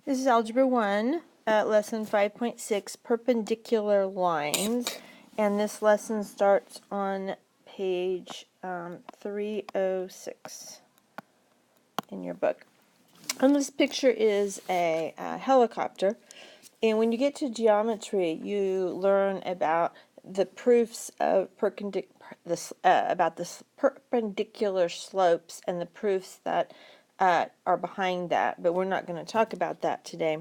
This is Algebra 1, Lesson 5.6, Perpendicular Lines, and this lesson starts on page 306 in your book. And this picture is a helicopter, and when you get to geometry, you learn about the proofs of perpendicular slopes and the proofs that are behind that, but we're not going to talk about that today.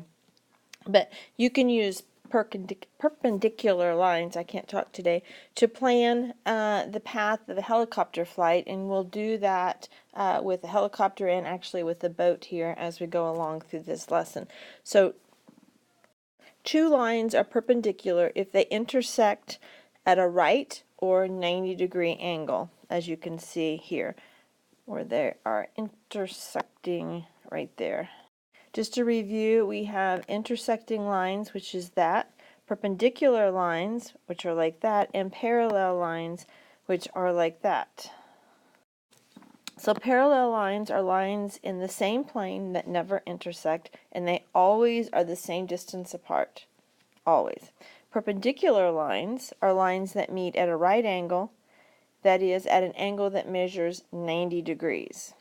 But you can use perpendicular lines, I can't talk today, to plan the path of a helicopter flight, and we'll do that with a helicopter and actually with a boat here as we go along through this lesson. So two lines are perpendicular if they intersect at a right or 90-degree angle, as you can see here, where they are intersecting right there. Just to review, we have intersecting lines, which is that, perpendicular lines, which are like that, and parallel lines, which are like that. So parallel lines are lines in the same plane that never intersect, and they always are the same distance apart. Always. Perpendicular lines are lines that meet at a right angle, that is, at an angle that measures 90 degrees.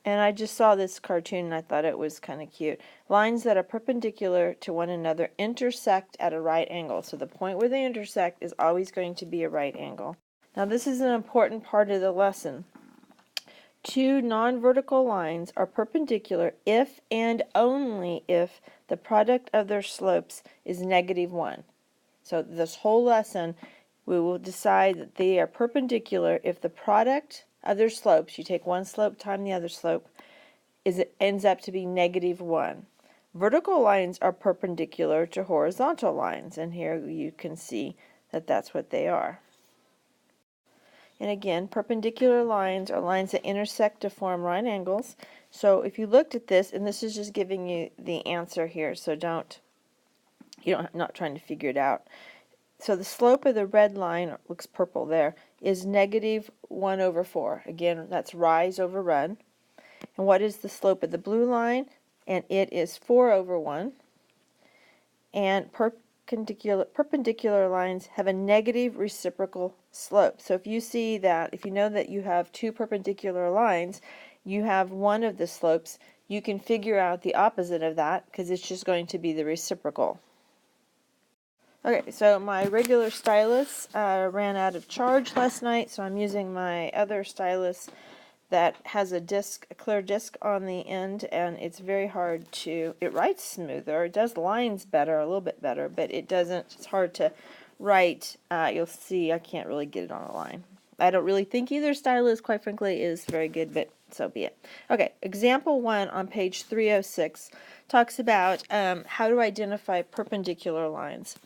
And I just saw this cartoon and I thought it was kind of cute. Lines that are perpendicular to one another intersect at a right angle. So the point where they intersect is always going to be a right angle. Now this is an important part of the lesson. Two non-vertical lines are perpendicular if and only if the product of their slopes is -1. So this whole lesson, we will decide that they are perpendicular if the product of their slopes, you take one slope times the other slope, ends up to be -1. Vertical lines are perpendicular to horizontal lines, and here you can see that that's what they are. And again, perpendicular lines are lines that intersect to form right angles. So if you looked at this, and this is just giving you the answer here, so not trying to figure it out. So the slope of the red line, it looks purple there, is -1/4. Again, that's rise over run. And what is the slope of the blue line? And it is 4/1. And perpendicular lines have a negative reciprocal slope. So if you know that you have two perpendicular lines, you have one of the slopes, you can figure out the opposite of that because it's just going to be the reciprocal. Okay, so my regular stylus ran out of charge last night, so I'm using my other stylus that has a clear disc on the end, and it's very hard it writes smoother, it does lines better, a little bit better, but it's hard to write. You'll see I can't really get it on a line. I don't really think either stylus, quite frankly, is very good, but so be it. Okay, example 1 on page 306 talks about how to identify perpendicular lines.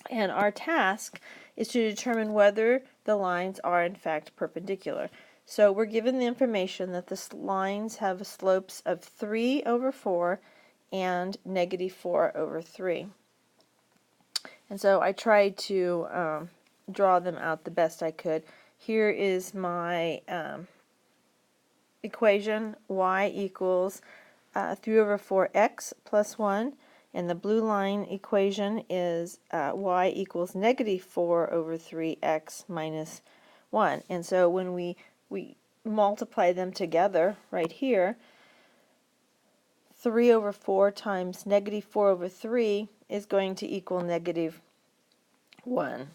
And our task is to determine whether the lines are in fact perpendicular. So we're given the information that the lines have slopes of 3/4 and -4/3. And so I tried to draw them out the best I could. Here is my equation. Y equals 3/4x plus 1. And the blue line equation is y equals -4/3x minus 1. And so when we multiply them together right here, 3/4 times -4/3 is going to equal -1.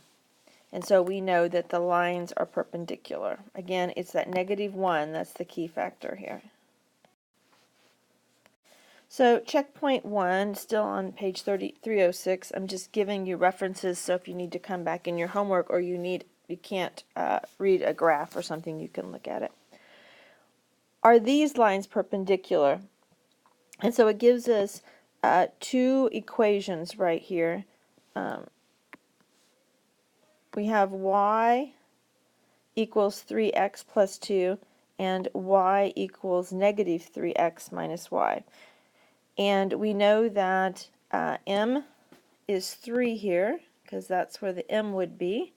And so we know that the lines are perpendicular. Again, it's that -1 that's the key factor here. So checkpoint 1, still on page 306, I'm just giving you references, so if you need to come back in your homework or you can't read a graph or something, you can look at it. Are these lines perpendicular? And so it gives us two equations right here. We have y equals 3x plus 2 and y equals -3x minus y. And we know that m is 3 here, because that's where the m would be.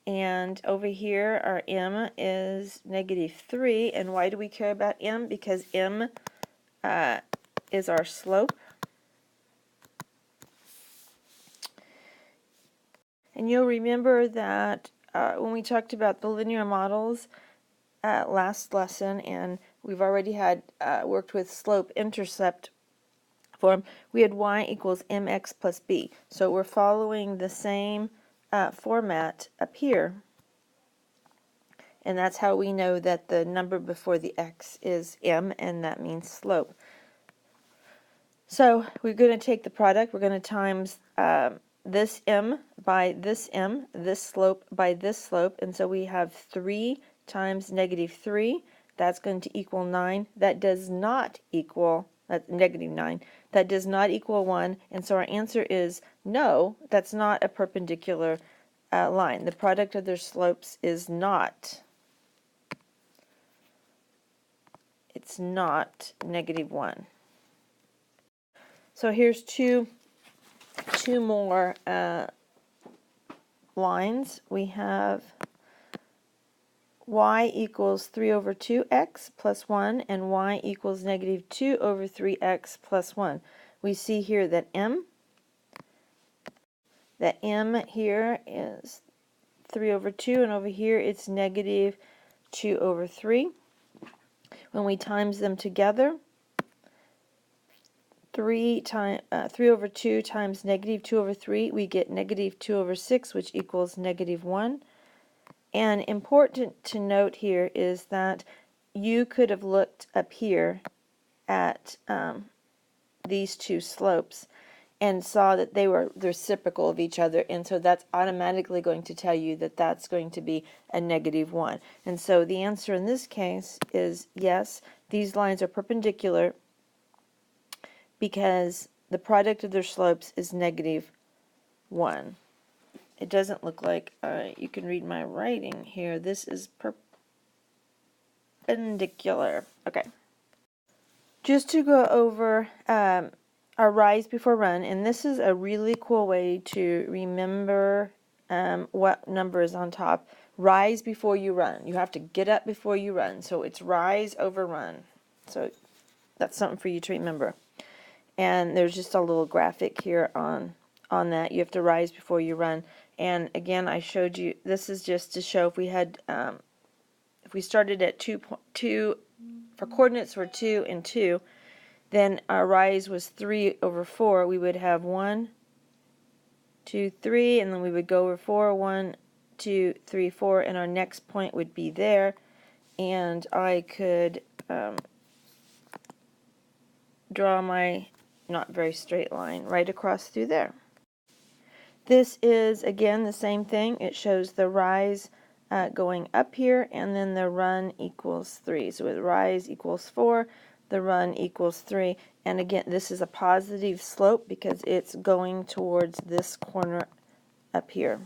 And over here, our m is -3. And why do we care about m? Because m is our slope. And you'll remember that when we talked about the linear models last lesson, and we've already had worked with slope-intercept form, we had y equals mx plus b. So we're following the same format up here. And that's how we know that the number before the x is m, and that means slope. So we're going to take the product. We're going to times this m by this m, this slope by this slope. And so we have 3 times negative 3. That's going to equal 9. That does not equal, that's negative 9. That does not equal 1. And so our answer is no, that's not a perpendicular line. The product of their slopes is not. It's not negative 1. So here's two more lines. We have y equals 3 over 2x plus 1 and y equals negative 2 over 3x plus 1. We see here that m here is 3 over 2, and over here it's negative 2 over 3. When we times them together, 3 over 2 times negative 2 over 3, we get negative 2 over 6, which equals negative 1. And important to note here is that you could have looked up here at these two slopes and saw that they were reciprocal of each other, and so that's automatically going to tell you that that's going to be a negative 1. And so the answer in this case is yes, these lines are perpendicular because the product of their slopes is negative 1. It doesn't look like, you can read my writing here, this is perpendicular. Okay. Just to go over our rise before run, and this is a really cool way to remember what number is on top. Rise before you run. You have to get up before you run. So it's rise over run. So that's something for you to remember. And there's just a little graphic here on that. You have to rise before you run. And again, I showed you, this is just to show if we had, if we started at 2, for coordinates were 2 and 2, then our rise was 3 over 4. We would have 1, 2, 3, and then we would go over 4, 1, 2, 3, 4, and our next point would be there. And I could draw my not very straight line right across through there. This is, again, the same thing. It shows the rise going up here, and then the run equals 3. So the rise equals 4, the run equals 3. And again, this is a positive slope because it's going towards this corner up here.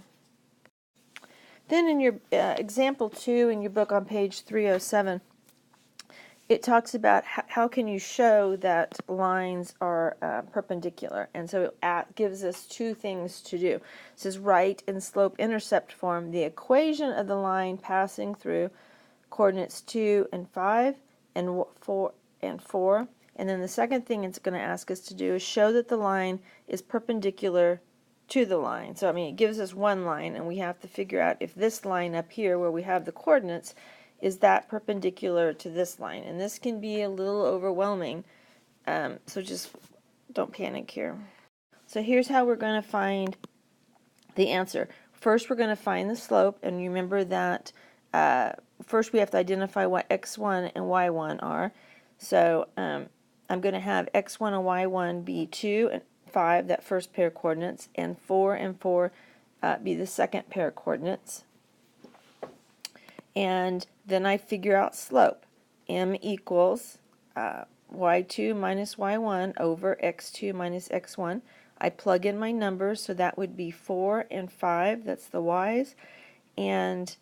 Then in your example 2 in your book on page 307, it talks about how can you show that lines are perpendicular. And so it gives us 2 things to do. It says write in slope-intercept form the equation of the line passing through coordinates 2 and 5 and 4 and 4. And then the second thing it's going to ask us to do is show that the line is perpendicular to the line. So I mean, it gives us one line, and we have to figure out if this line up here where we have the coordinates is that perpendicular to this line. And this can be a little overwhelming, so just don't panic here. So here's how we're going to find the answer. First, we're going to find the slope, and remember that first we have to identify what x1 and y1 are. So I'm going to have x1 and y1 be 2 and 5, that first pair of coordinates, and 4 and 4 be the second pair of coordinates. And then I figure out slope. M equals y2 minus y1 over x2 minus x1. I plug in my numbers, so that would be 4 and 5, that's the y's, and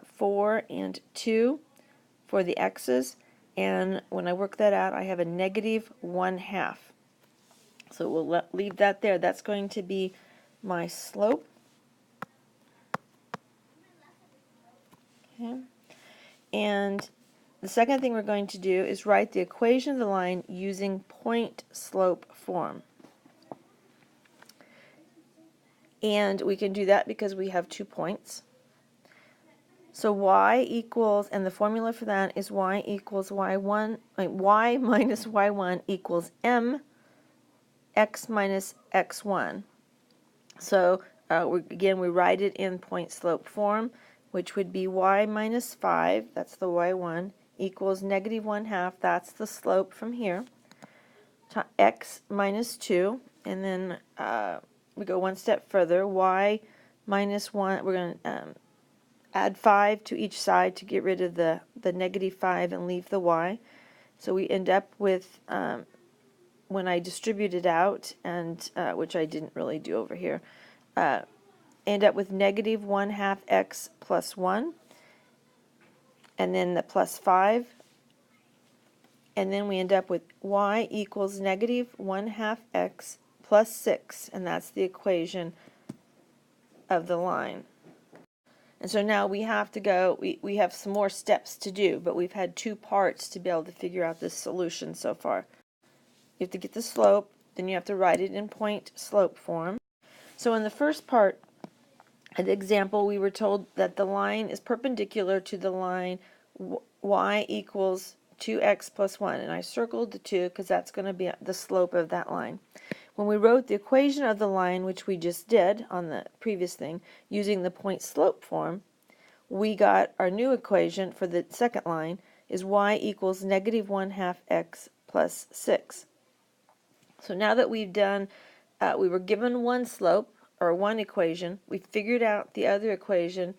4 and 2 for the x's. And when I work that out, I have a negative 1/2. So we'll leave that there. That's going to be my slope. Okay. And the second thing we're going to do is write the equation of the line using point-slope form. And we can do that because we have 2 points. So y equals, and the formula for that is y equals y1, y minus y1 equals m x minus x1. So again, we write it in point-slope form, which would be y minus 5, that's the y1, equals negative 1/2, that's the slope from here, to x minus 2, and then we go one step further, y minus 1, we're going to add 5 to each side to get rid of the negative 5 and leave the y. So we end up with, when I distribute it out, and which I didn't really do over here, end up with negative 1/2 x plus 1, and then the plus 5, and then we end up with y equals negative 1/2 x plus 6, and that's the equation of the line. And so now we have to go, we have some more steps to do, but we've had 2 parts to be able to figure out this solution so far. You have to get the slope, then you have to write it in point-slope form. So in the first part of the example, we were told that the line is perpendicular to the line y equals 2x plus 1, and I circled the 2 because that's going to be the slope of that line. When we wrote the equation of the line, which we just did on the previous thing, using the point-slope form, we got our new equation for the second line is y equals negative 1/2 x plus 6. So now that we've done, we were given one slope, or one equation, we figured out the other equation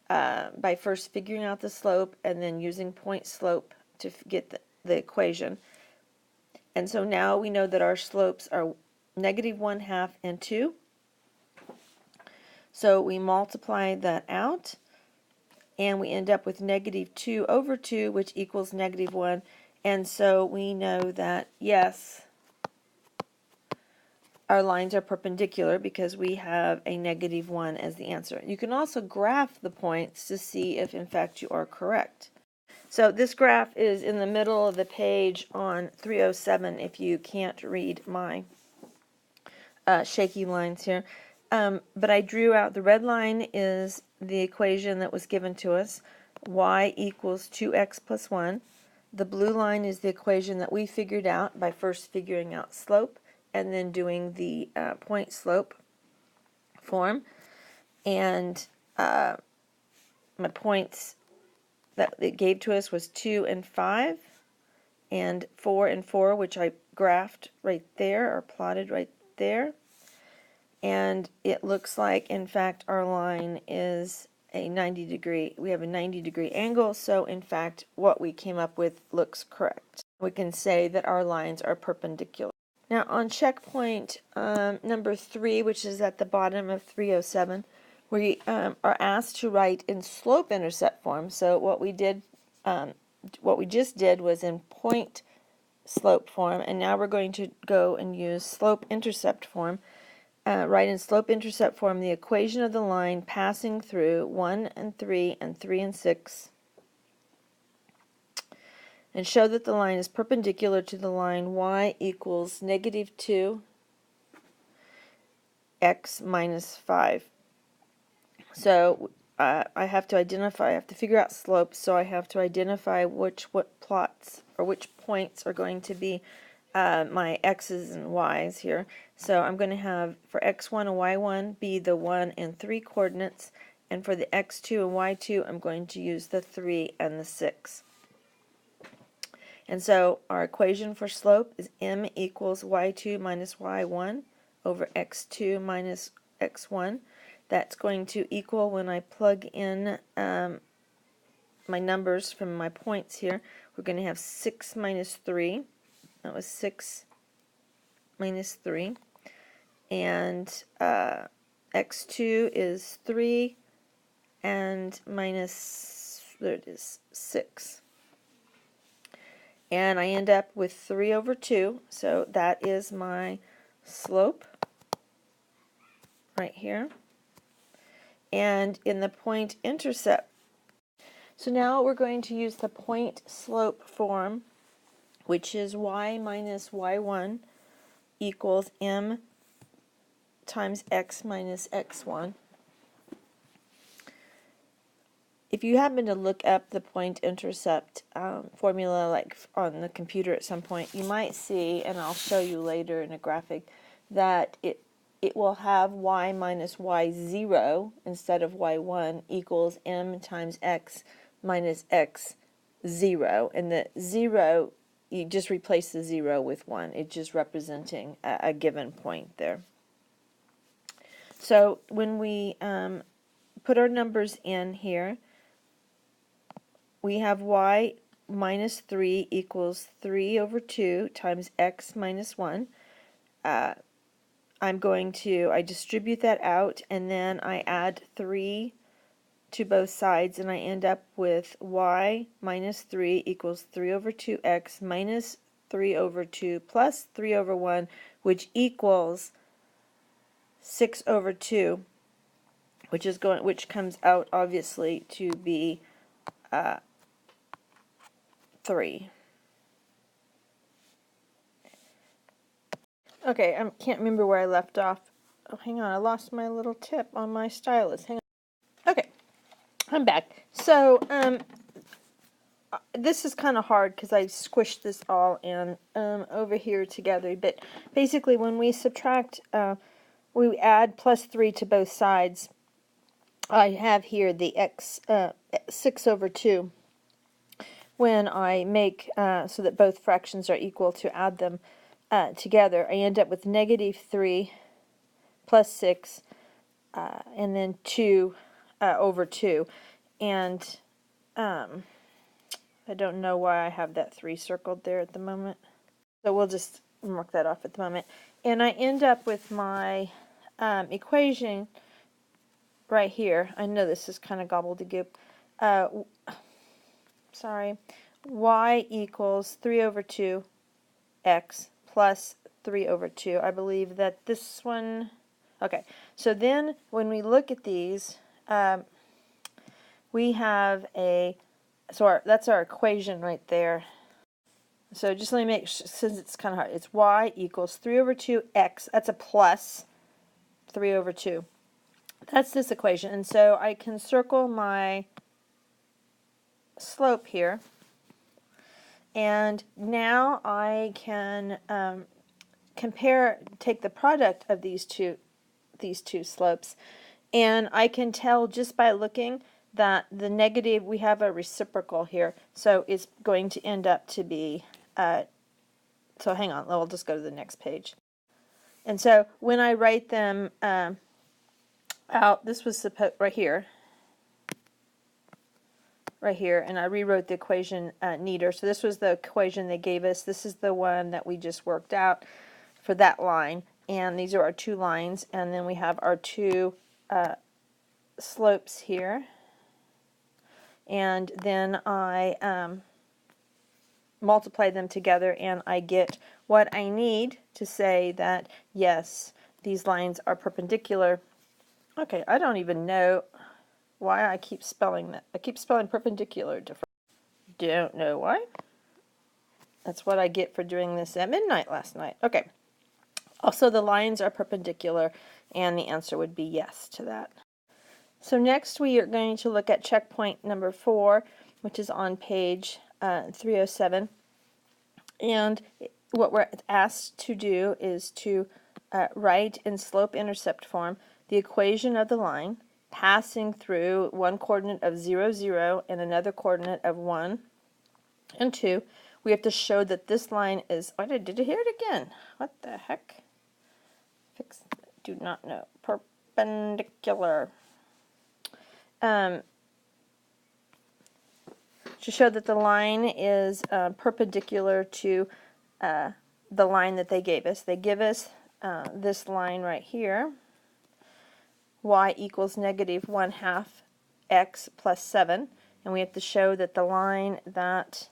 by first figuring out the slope and then using point-slope to get the equation. And so now we know that our slopes are negative 1/2 and 2. So we multiply that out, and we end up with negative 2 over 2, which equals negative 1. And so we know that, yes, our lines are perpendicular because we have a negative 1 as the answer. You can also graph the points to see if, in fact, you are correct. So this graph is in the middle of the page on 307 if you can't read my shaky lines here. But I drew out the red line is the equation that was given to us, y equals 2x plus 1. The blue line is the equation that we figured out by first figuring out slope and then doing the point-slope form. And my points that it gave to us was 2 and 5, and 4 and 4, which I graphed right there, or plotted right there. And it looks like, in fact, our line is a 90-degree, we have a 90-degree angle, so in fact, what we came up with looks correct. We can say that our lines are perpendicular. Now, on checkpoint number 3, which is at the bottom of 307, we are asked to write in slope-intercept form. So what we just did was in point-slope form, and now we're going to go and use slope-intercept form. Write in slope-intercept form the equation of the line passing through 1 and 3 and 3 and 6, and show that the line is perpendicular to the line y equals negative 2 x minus 5. So I have to figure out slopes, so I have to identify what plots or which points are going to be my x's and y's here. So I'm going to have for x1 and y1 be the 1 and 3 coordinates, and for the x2 and y2 I'm going to use the 3 and the 6. And so our equation for slope is m equals y2 minus y1 over x2 minus x1. That's going to equal, when I plug in my numbers from my points here, we're going to have 6 minus 3. That was 6 minus 3. And x2 is 3 and minus, there it is, 6. And I end up with 3 over 2, so that is my slope right here. And in the point-intercept, So now we're going to use the point slope form, which is y minus y1 equals m times x minus x1. If you happen to look up the point-intercept formula like on the computer at some point, you might see, and I'll show you later in a graphic, that it will have y minus y0 instead of y1 equals m times x minus x0. And the 0, you just replace the 0 with 1. It's just representing a given point there. So when we put our numbers in here, we have y minus 3 equals 3 over 2 times x minus 1. I distribute that out, and then I add 3 to both sides, and I end up with y minus 3 equals 3 over 2x minus 3 over 2 plus 3 over 1, which equals 6 over 2, which comes out obviously to be 3. Okay, I can't remember where I left off. Oh, hang on, I lost my little tip on my stylus. Hang on. Okay, I'm back. So, this is kind of hard because I squished this all in over here together. But basically, when we subtract, we add plus 3 to both sides. I have here the x 6 over 2. When I make so that both fractions are equal to add them together, I end up with negative 3 plus 6 and then 2 over 2. And I don't know why I have that 3 circled there at the moment. So we'll just mark that off at the moment. And I end up with my equation right here. I know this is kind of gobbledygook. Sorry. Y equals 3 over 2 x plus 3 over 2. I believe that this one... Okay, so then when we look at these, we have a... So that's our equation right there. So just let me make sure, since it's kind of hard, it's y equals 3 over 2 x. That's a plus 3 over 2. That's this equation. And so I can circle my slope here. And now I can take the product of these two slopes, and I can tell just by looking that the negative, we have a reciprocal here, so it's going to end up to be, so hang on, we'll just go to the next page. And so when I write them out, this was right here, and I rewrote the equation neater. So this was the equation they gave us. This is the one that we just worked out for that line, and these are our two lines, and then we have our two slopes here, and then I multiply them together, and I get what I need to say that yes, these lines are perpendicular. Okay, I don't even know why I keep spelling that. I keep spelling perpendicular different. Don't know why. That's what I get for doing this at midnight last night. Okay. Also, the lines are perpendicular, and the answer would be yes to that. So next we are going to look at checkpoint number 4, which is on page 307. And what we're asked to do is to write in slope-intercept form the equation of the line passing through one coordinate of 0, 0 and another coordinate of 1 and 2. We have to show that this line is, oh, did I hear it again? What the heck? Do not know. Perpendicular. To show that the line is perpendicular to the line that they gave us. They give us this line right here. Y equals negative 1/2 x plus 7. And we have to show that the line that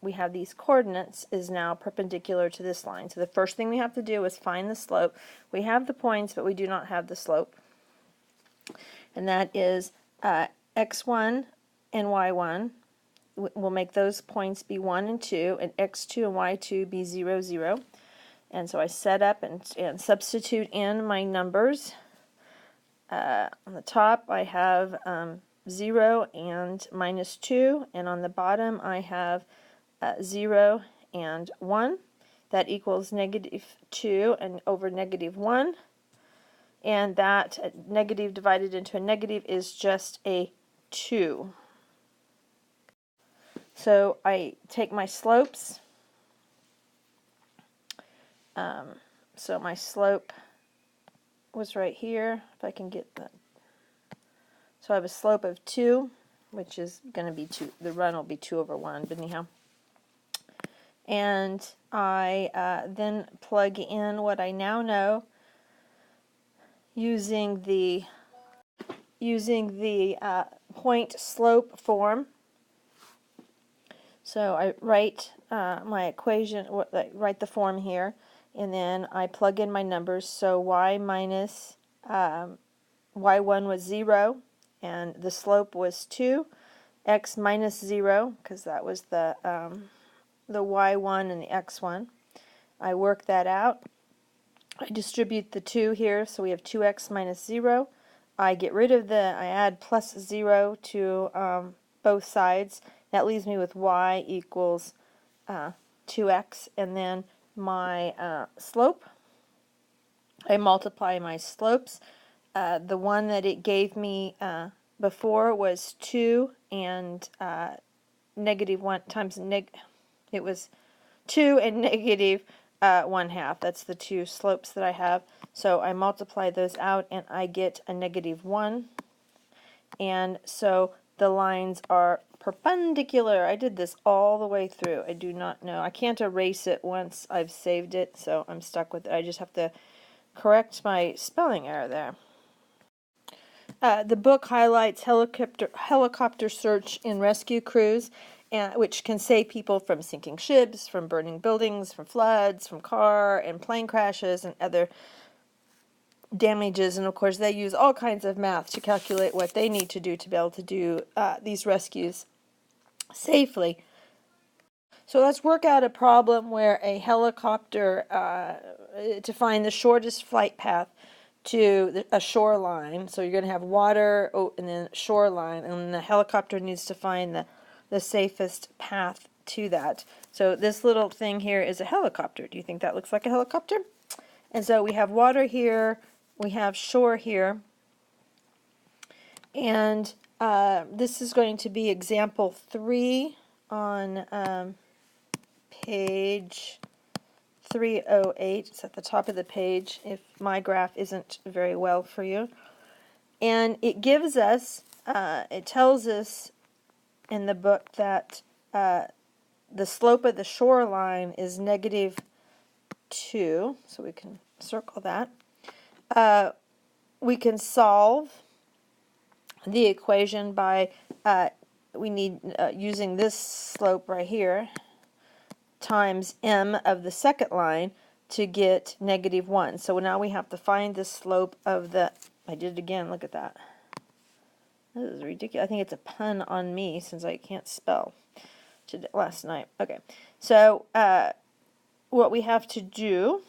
we have these coordinates is now perpendicular to this line. So the first thing we have to do is find the slope. We have the points, but we do not have the slope. And that is x1 and y1. We'll make those points be 1 and 2, and x2 and y2 be 0, 0. And so I set up and substitute in my numbers. On the top I have 0 and -2, and on the bottom I have 0 and 1. That equals -2 and over -1. And that negative divided into a negative is just a 2. So I take my slopes. So my slope was right here, if I can get that. So I have a slope of 2, which is going to be 2. The run will be 2 over 1, but anyhow. And I then plug in what I now know using the point slope form. So I write my equation, write the form here, and then I plug in my numbers. So y minus y1 was 0, and the slope was 2. X minus 0, because that was the y1 and the x1. I work that out. I distribute the 2 here, so we have 2x minus 0. I get rid of I add plus 0 to both sides. That leaves me with y equals 2x, and then my slope. I multiply my slopes. The one that it gave me before was 2 and -1 times it was 2 and -1/2. That's the two slopes that I have. So I multiply those out and I get a -1. And so the lines are perpendicular. I did this all the way through. I do not know. I can't erase it once I've saved it, so I'm stuck with it. I just have to correct my spelling error there. The book highlights helicopter search and rescue crews, which can save people from sinking ships, from burning buildings, from floods, from car and plane crashes, and other damages. And of course, they use all kinds of math to calculate what they need to do to be able to do these rescues safely. So let's work out a problem where a helicopter, to find the shortest flight path to a shoreline. So you're going to have water and then shoreline, and the helicopter needs to find the safest path to that. So this little thing here is a helicopter. Do you think that looks like a helicopter? And so we have water here, we have shore here, and this is going to be example 3 on page 308. It's at the top of the page if my graph isn't very well for you. And it gives us, it tells us in the book that the slope of the shoreline is -2, so we can circle that. We can solve the equation by, using this slope right here, times m of the second line to get -1. So now we have to find the slope of I did it again, look at that. This is ridiculous. I think it's a pun on me since I can't spell last night. Okay, so what we have to do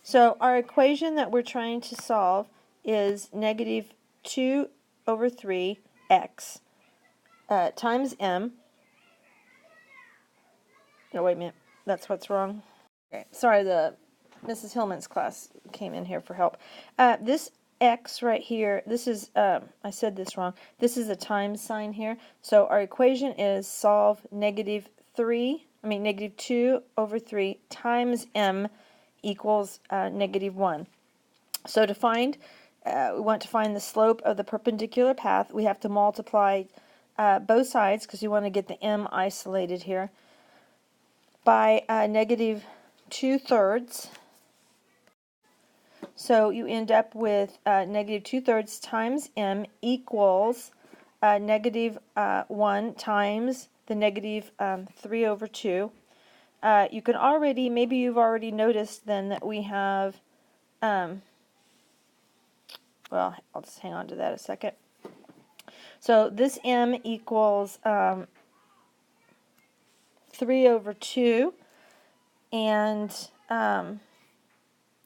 so our equation that we're trying to solve is -2 over 3x times m. No, wait a minute. That's what's wrong. Okay, sorry, Mrs. Hillman's class came in here for help. This x right here, this is, I said this wrong. This is a times sign here. So our equation is solve -2 over 3 times m equals -1. So to find, we want to find the slope of the perpendicular path. We have to multiply both sides because you want to get the m isolated here by -2/3. So you end up with -2/3 times m equals -1 times the -3 over 2. You can already, maybe you've already noticed then that we have well, I'll just hang on to that a second. So this m equals 3 over 2, and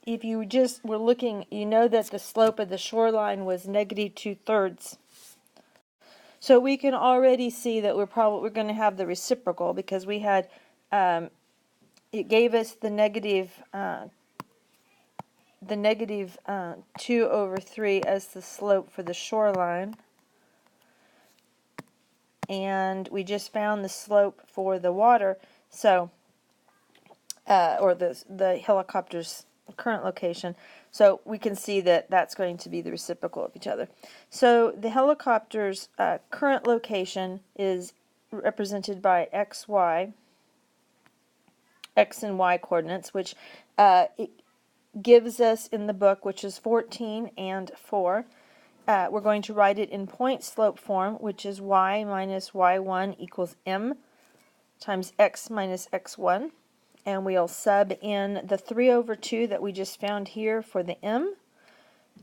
if you just were looking, you know that the slope of the shoreline was negative 2/3. So we can already see that we're going to have the reciprocal, because we had, it gave us the negative 2 over 3 as the slope for the shoreline. And we just found the slope for the water, so or the helicopter's current location. So we can see that that's going to be the reciprocal of each other. So the helicopter's current location is represented by x and y coordinates, which it gives us in the book, which is 14 and 4. We're going to write it in point slope form, which is y minus y1 equals m times x minus x1. And we'll sub in the 3 over 2 that we just found here for the m,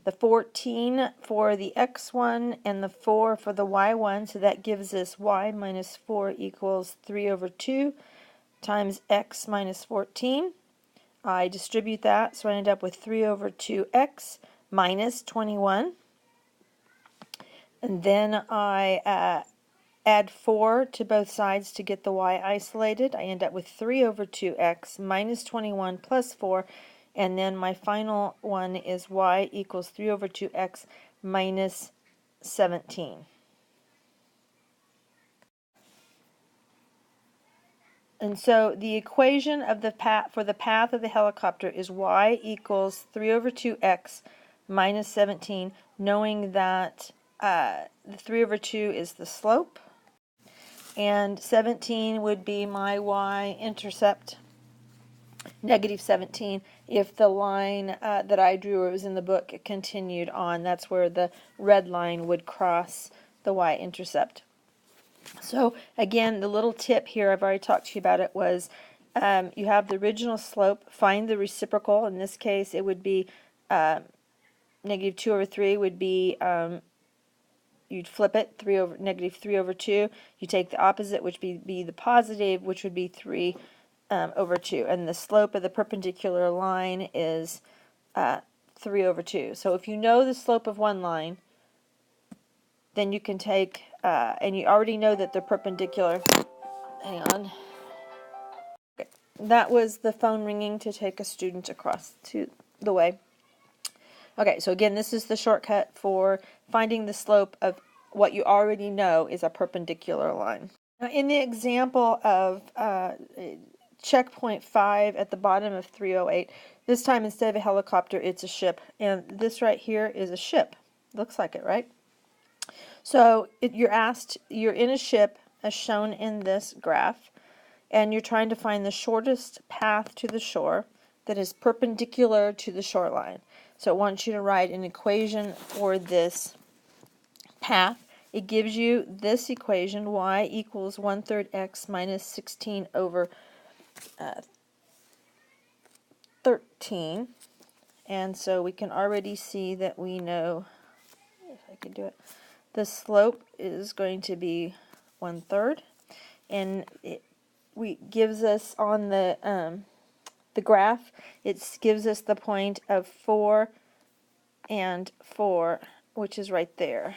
the 14 for the x1, and the 4 for the y1. So that gives us y minus 4 equals 3 over 2 times x minus 14. I distribute that, so I end up with 3 over 2x minus 21. And then I add 4 to both sides to get the y isolated. I end up with 3 over 2x minus 21 plus 4. And then my final one is y equals 3 over 2x minus 17. And so the equation of the path for the path of the helicopter is y equals 3 over 2x minus 17, knowing that the 3 over 2 is the slope, and 17 would be my y-intercept, negative 17, if the line that I drew or was in the book continued on. That's where the red line would cross the y-intercept. So again, the little tip here, I've already talked to you about it, was you have the original slope, find the reciprocal. In this case, it would be negative 2 over 3 would be, you'd flip it, negative 3 over 2. You take the opposite, which would be the positive, which would be 3 over 2. And the slope of the perpendicular line is 3 over 2. So if you know the slope of one line, then you can take, and you already know that they're perpendicular. Hang on. Okay. That was the phone ringing to take a student across to the way. Okay, so again, this is the shortcut for finding the slope of what you already know is a perpendicular line. Now, in the example of checkpoint 5 at the bottom of 308, this time instead of a helicopter, it's a ship. And this right here is a ship. Looks like it, right? So you're in a ship, as shown in this graph, and you're trying to find the shortest path to the shore that is perpendicular to the shoreline. So it wants you to write an equation for this path. It gives you this equation, y equals 1/3 x minus 16 over 13. And so we can already see that we know, if I could do it, the slope is going to be 1/3, and it gives us on the graph, it gives us the point of 4 and 4, which is right there.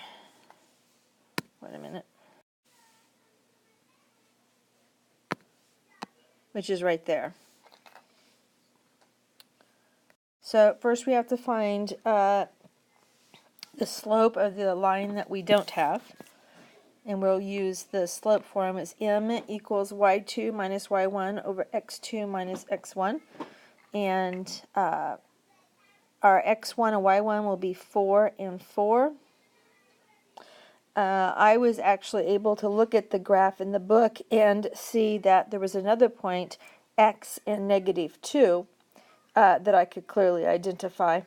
Wait a minute. Which is right there. So first we have to find the slope of the line that we don't have. And we'll use the slope form as m equals y2 minus y1 over x2 minus x1. And our x1 and y1 will be 4 and 4. I was actually able to look at the graph in the book and see that there was another point, x and negative 2, that I could clearly identify.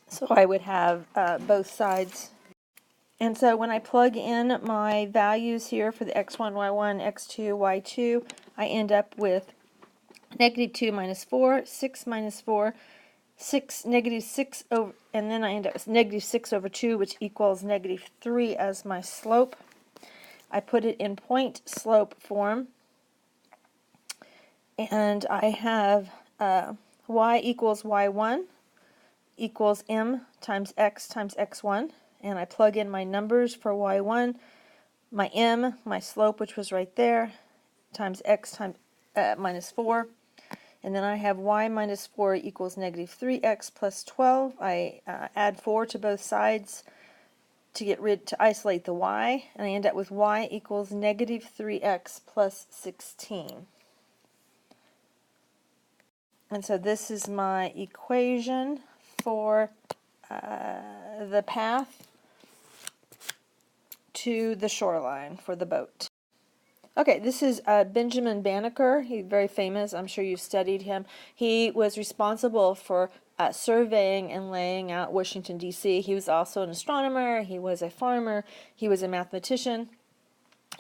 So I would have both sides. And so when I plug in my values here for the x1, y1, x2, y2, I end up with negative 2 minus 4, 6 minus 4, 6, negative 6 over, and then I end up with negative 6 over 2, which equals negative 3 as my slope. I put it in point slope form, and I have y equals y1 equals m times x1, and I plug in my numbers for y1, my m, my slope, which was right there, times x times minus 4, and then I have y minus 4 equals negative 3x plus 12. I add 4 to both sides to isolate the y, and I end up with y equals negative 3x plus 16. And so this is my equation for the path to the shoreline for the boat. Okay, this is Benjamin Banneker. He's very famous. I'm sure you've studied him. He was responsible for surveying and laying out Washington, D.C. He was also an astronomer. He was a farmer. He was a mathematician.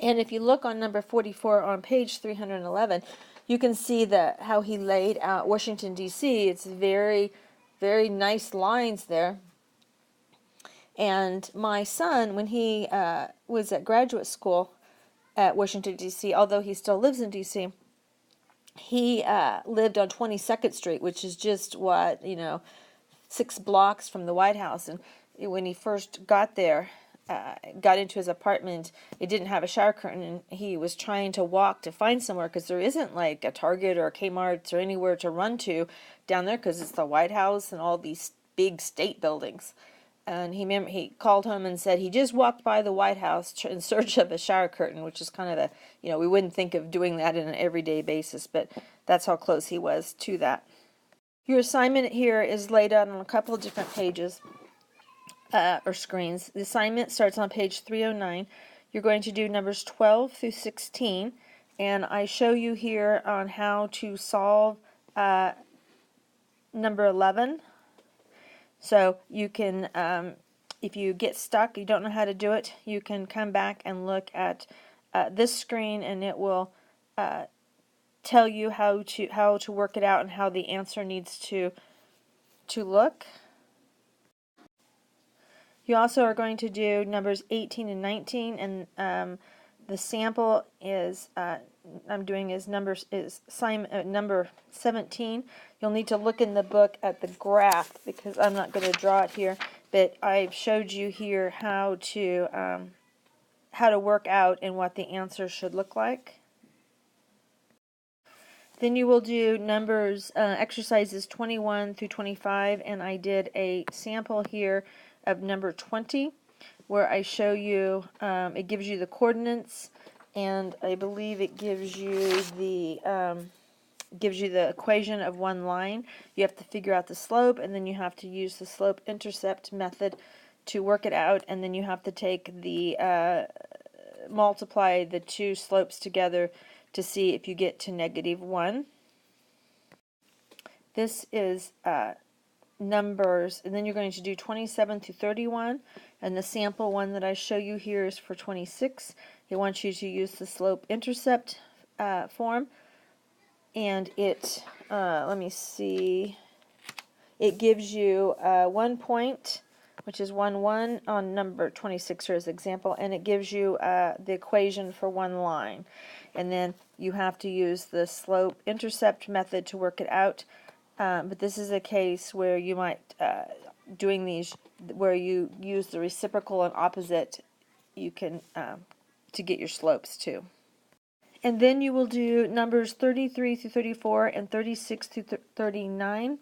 And if you look on number 44 on page 311, you can see how he laid out Washington, D.C. It's very, very nice lines there. And my son, when he was at graduate school at Washington, D.C., although he still lives in D.C., he lived on 22nd Street, which is just, 6 blocks from the White House. And when he first got there, got into his apartment, it didn't have a shower curtain, and he was trying to walk to find somewhere because there isn't like a Target or a Kmart or anywhere to run to down there because it's the White House and all these big state buildings. And he called home and said he just walked by the White House in search of a shower curtain, which is kind of we wouldn't think of doing that on an everyday basis, but that's how close he was to that. Your assignment here is laid out on a couple of different pages or screens. The assignment starts on page 309. You're going to do numbers 12 through 16, and I show you here on how to solve number 11. So you can, if you get stuck, you don't know how to do it, you can come back and look at this screen, and it will tell you how to work it out and how the answer needs to look. You also are going to do numbers 18 and 19, and the sample is I'm doing is number 17. You'll need to look in the book at the graph because I'm not going to draw it here, but I've showed you here how to work out and what the answer should look like. Then you will do numbers exercises 21 through 25, and I did a sample here of number 20 where I show you it gives you the coordinates, and I believe it gives you the equation of one line. You have to figure out the slope, and then you have to use the slope-intercept method to work it out, and then you have to take multiply the two slopes together to see if you get to -1. This is numbers, and then you're going to do 27 through 31, and the sample one that I show you here is for 26. It wants you to use the slope-intercept form, and it, let me see, it gives you 1 point, which is 1, 1 on number 26 here as example, and it gives you the equation for one line. And then you have to use the slope-intercept method to work it out. But this is a case where you might, doing these, where you use the reciprocal and opposite, you can, to get your slopes too. And then you will do numbers 33 through 34 and 36 through 39.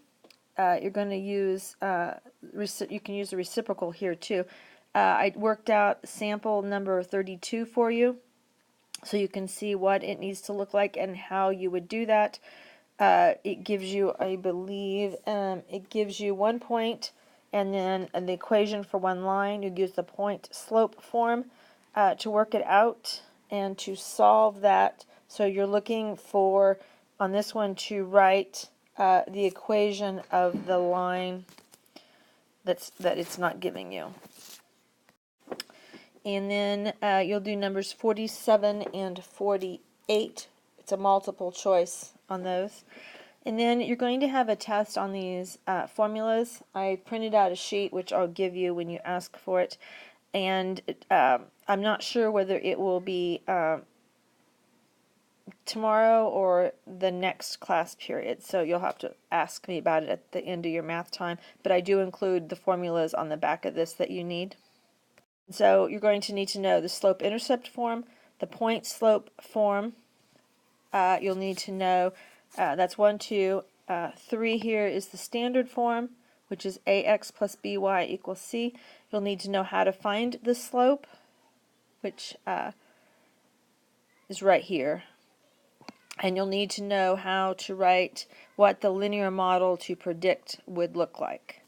You're going to use, you can use the reciprocal here too. I worked out sample number 32 for you, so you can see what it needs to look like and how you would do that. It gives you, I believe, it gives you 1 point, and then the equation for one line. You use the point slope form to work it out and to solve that. So you're looking for, on this one, to write the equation of the line that it's not giving you. And then you'll do numbers 47 and 48. It's a multiple choice on those. And then you're going to have a test on these formulas. I printed out a sheet which I'll give you when you ask for it. And I'm not sure whether it will be tomorrow or the next class period. So you'll have to ask me about it at the end of your math time. But I do include the formulas on the back of this that you need. So you're going to need to know the slope-intercept form, the point-slope form. You'll need to know, that's 1, 2, 3 here is the standard form, which is ax plus by equals c. You'll need to know how to find the slope, which is right here. And you'll need to know how to write what the linear model to predict would look like.